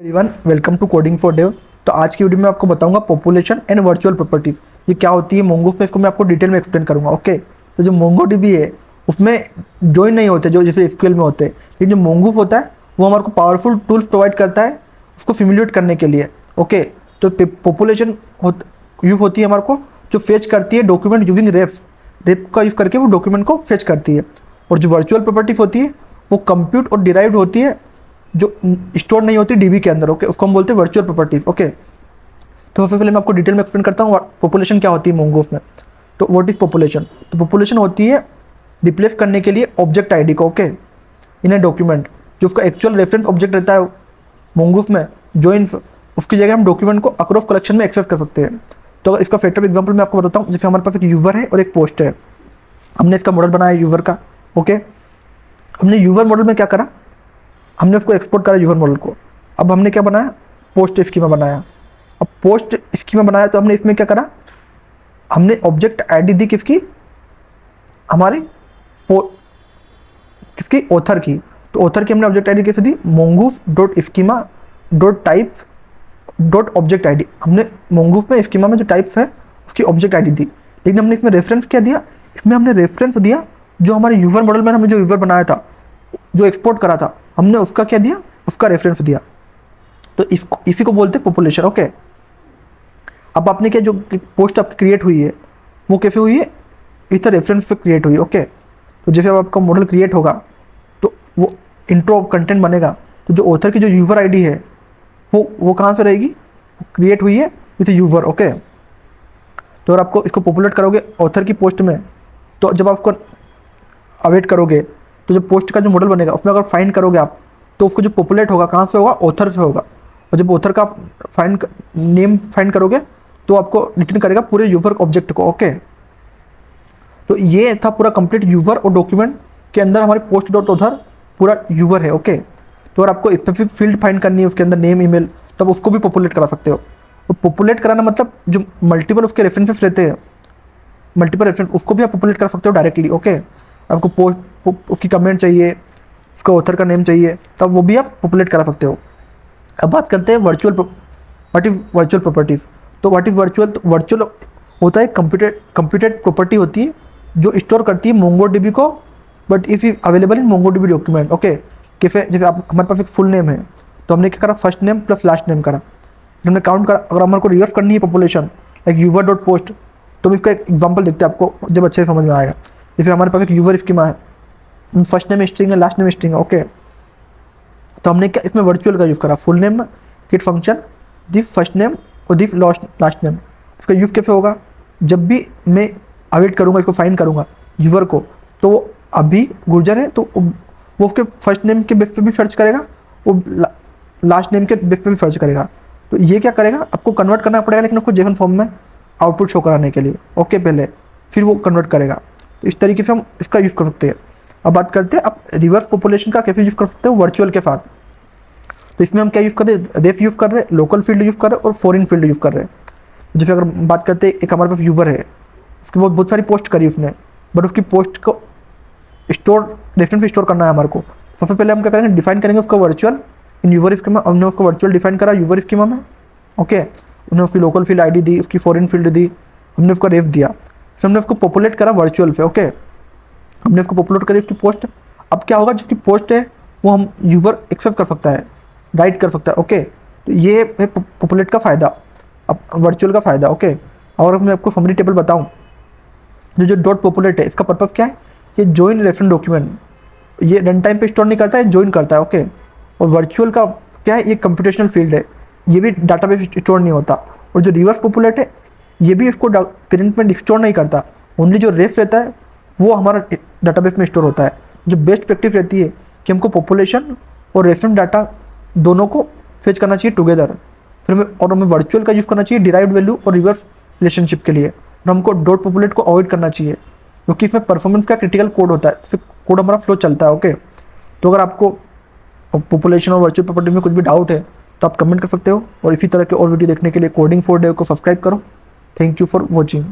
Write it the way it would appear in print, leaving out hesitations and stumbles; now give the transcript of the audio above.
Everyone, welcome to coding for Dev. तो आज की वीडियो में आपको बताऊंगा पॉपुलेशन एंड वर्चुअल प्रॉपर्टीज ये क्या होती है मोंगोफ में। इसको मैं आपको डिटेल में एक्सप्लेन करूंगा। ओके, तो जो मोंगोडीबी है उसमें जॉइन नहीं होते जो जैसे एसक्यूएल में होते हैं, लेकिन जो मोंगोफ होता है वो हमारे को पावरफुल टूल्स प्रोवाइड करता है उसको फिमिलिएट करने के लिए। ओके, तो पॉपुलेशन यूज होती है हमारे को जो फेच करती है डॉक्यूमेंट यूजिंग रेफ का यूज़ करके वो डॉक्यूमेंट को फेच करती है। और जो वर्चुअल प्रॉपर्टीज होती है वो कंप्यूट और डिराइव्ड होती है जो स्टोर नहीं होती डीबी के अंदर। ओके, उसको हम बोलते हैं वर्चुअल प्रॉपर्टीज। ओके, तो सबसे पहले मैं आपको डिटेल में एक्सप्लेन करता हूँ पॉपुलेशन क्या होती है मोंगोफ में। तो व्हाट इज पॉपुलेशन? तो पॉपुलेशन होती है रिप्लेस करने के लिए ऑब्जेक्ट आईडी को। ओके, इन ए डॉक्यूमेंट जो उसका एक्चुअल रेफरेंस ऑब्जेक्ट रहता है मोंगोफ में जॉइन, उसकी जगह हम डॉक्यूमेंट को अक्रॉस कलेक्शन में एक्सेस कर सकते हैं। तो अगर इसका फेटर एग्जाम्पल मैं आपको बताता हूँ, जैसे हमारे पास एक यूज़र है और एक पोस्ट है। हमने इसका मॉडल बनाया यूज़र का। ओके, हमने यूज़र मॉडल में क्या करा, हमने उसको एक्सपोर्ट करा यूज़र मॉडल को। अब हमने क्या बनाया, पोस्ट स्कीमा बनाया। अब पोस्ट स्कीमा बनाया तो हमने इसमें क्या करा, हमने ऑब्जेक्ट आईडी दी किसकी, हमारी किसकी, ऑथर की। तो ऑथर की हमने ऑब्जेक्ट आईडी कैसे दी, mongoose dot schema dot type dot object ID. हमने मोंगूफ में स्कीमा में जो टाइप्स है उसकी ऑब्जेक्ट आईडी दी, लेकिन हमने इसमें रेफरेंस क्या दिया, इसमें हमने रेफरेंस दिया जो हमारे यूज़र मॉडल में हमने जो यूज़र बनाया था, जो एक्सपोर्ट करा था, हमने उसका क्या दिया, उसका रेफरेंस दिया। तो इसी को बोलते हैं पॉपुलेशन। ओके, अब आपने क्या जो पोस्ट आपकी क्रिएट हुई है वो कैसे हुई है, इस रेफरेंस से क्रिएट हुई। ओके, तो जैसे अब आपका मॉडल क्रिएट होगा तो वो इंट्रो कंटेंट बनेगा, तो जो ऑथर की जो यूज़र आईडी है वो कहाँ से रहेगी, क्रिएट हुई है विथ यूज़र। ओके, तो अगर आपको इसको पॉपुलेट करोगे ऑथर की पोस्ट में, तो जब आपको अवेट करोगे तो जब पोस्ट का जो मॉडल बनेगा उसमें अगर फाइंड करोगे आप, तो उसको जो पॉपुलेट होगा कहाँ से होगा, ऑथर से होगा। और जब ऑथर का नेम फाइंड करोगे तो आपको रिटर्न करेगा पूरे यूज़र ऑब्जेक्ट को। ओके, तो ये था पूरा कंप्लीट यूज़र और डॉक्यूमेंट के अंदर हमारे पोस्ट डॉट ऑथर पूरा यूज़र है। ओके, तो अगर आपको स्पेसिफिक फील्ड फाइंड करनी है उसके अंदर नेम ईमेल, तब उसको भी पॉपुलेट करा सकते हो। तो पॉपुलेट कराना मतलब जो मल्टीपल उसके रेफरेंसेस रहते हैं, मल्टीपल रेफरेंस, उसको भी आप पॉपुलेट कर सकते हो डायरेक्टली। ओके, आपको पोस्ट उसकी कमेंट चाहिए, उसका ऑथर का नेम चाहिए, तब वो भी आप पॉपुलेट करा सकते हो। अब बात करते हैं व्हाट इज वर्चुअल प्रॉपर्टीज। तो व्हाट इज वर्चुअल, तो वर्चुअल होता है कंप्यूटेड प्रॉपर्टी होती है जो स्टोर करती है मोंगोडीबी को, but if you available in MongoDB document. Okay, कैसे, जैसे आप हमारे पास एक फुल नेम है तो हमने क्या करा, first name plus last name करा, फिर हमने काउंट करा। अगर हमारे को रिवर्स करनी है population like user dot post, तो हम इसका एक एग्जाम्पल देखते हैं आपको जब अच्छे से समझ में आएगा। जैसे हमारे पास एक यूज़र स्कीमा है, फर्स्ट नेम स्ट्रिंग है, लास्ट नेम स्ट्रिंग है। ओके, तो हमने क्या इसमें वर्चुअल का यूज़ करा, full name kit function this first name और दिस लास्ट नेम। इसका यूज़ कैसे होगा, जब भी मैं अवेट करूँगा, इसको फाइंड करूँगा यूज़र को, तो वो अभी गुर्जर है तो वो उसके फर्स्ट नेम के बेस पे भी सर्च करेगा, वो लास्ट नेम के बेस पे भी सर्च करेगा। तो ये क्या करेगा, आपको कन्वर्ट करना पड़ेगा लेकिन उसको जेसन फॉर्म में आउटपुट शो कराने के लिए। ओके, पहले फिर वो कन्वर्ट करेगा। तो इस तरीके से हम इसका यूज़ कर सकते हैं। अब बात करते हैं आप रिवर्स पॉपुलेशन का कैसे यूज़ कर सकते हो वर्चुअल के साथ। तो इसमें हम क्या यूज़ कर रहे हैं, रेफ यूज़ कर रहे हैं, लोकल फील्ड यूज़ कर रहे हैं और फॉरेन फील्ड यूज़ कर रहे हैं। जैसे अगर बात करते हैं, एक हमारे पास यूज़र है, उसकी बहुत सारी पोस्ट करी उसने, बट उसकी पोस्ट को रेफरेंस स्टोर करना है हमारे को। सबसे पहले हम क्या करेंगे, डिफाइन करेंगे उसका वर्चुअल इन यूज़र स्कीमा। हमने उसको वर्चुअल डिफाइन करा यूज़र स्कीमा में। ओके, उन्होंने उसकी लोकल फील्ड आईडी दी, उसकी फॉरेन फील्ड दी, हमने उसका रेफ दिया, फिर हमने उसको पॉपुलेट करा वर्चुअल पे। ओके, हमने उसको पॉपुलेट करी उसकी पोस्ट। अब क्या होगा, जिसकी पोस्ट है वो हम यूज़र एक्सेप्ट कर सकता है, राइट कर सकता है। ओके, तो ये है पॉपुलेट का फ़ायदा, अब वर्चुअल का फ़ायदा। ओके, और मैं आपको समरी टेबल बताऊँ, जो डॉट पॉपुलेट है इसका पर्पज़ क्या है, ये जॉइन रेफरेंस डॉक्यूमेंट, ये रन टाइम पे स्टोर नहीं करता है, जॉइन करता है। ओके, और वर्चुअल का क्या है, ये कंप्यूटेशनल फील्ड है, ये भी डाटाबेस स्टोर नहीं होता। और जो रिवर्स पॉपुलेट है ये भी इसको पेरेंट में स्टोर नहीं करता, ओनली जो रेफ रहता है वो हमारा डाटाबेस में स्टोर होता है। जो बेस्ट प्रैक्टिस रहती है कि हमको पॉपुलेशन और रेफरेंस डाटा दोनों को फेच करना चाहिए टुगेदर, फिर हमें वर्चुअल का यूज़ करना चाहिए डिराइव्ड वैल्यू और रिवर्स रिलेशनशिप के लिए, और हमको डॉट पॉपुलेट को अवॉइड करना चाहिए क्योंकि इसमें परफॉर्मेंस का क्रिटिकल कोड होता है, फिर कोड हमारा फ्लो चलता है। ओके, तो अगर आपको पॉपुलेशन और वर्चुअल प्रॉपर्टी में कुछ भी डाउट है तो आप कमेंट कर सकते हो, और इसी तरह के और वीडियो देखने के लिए कोडिंग फॉर डेव को सब्सक्राइब करो। Thank you for watching.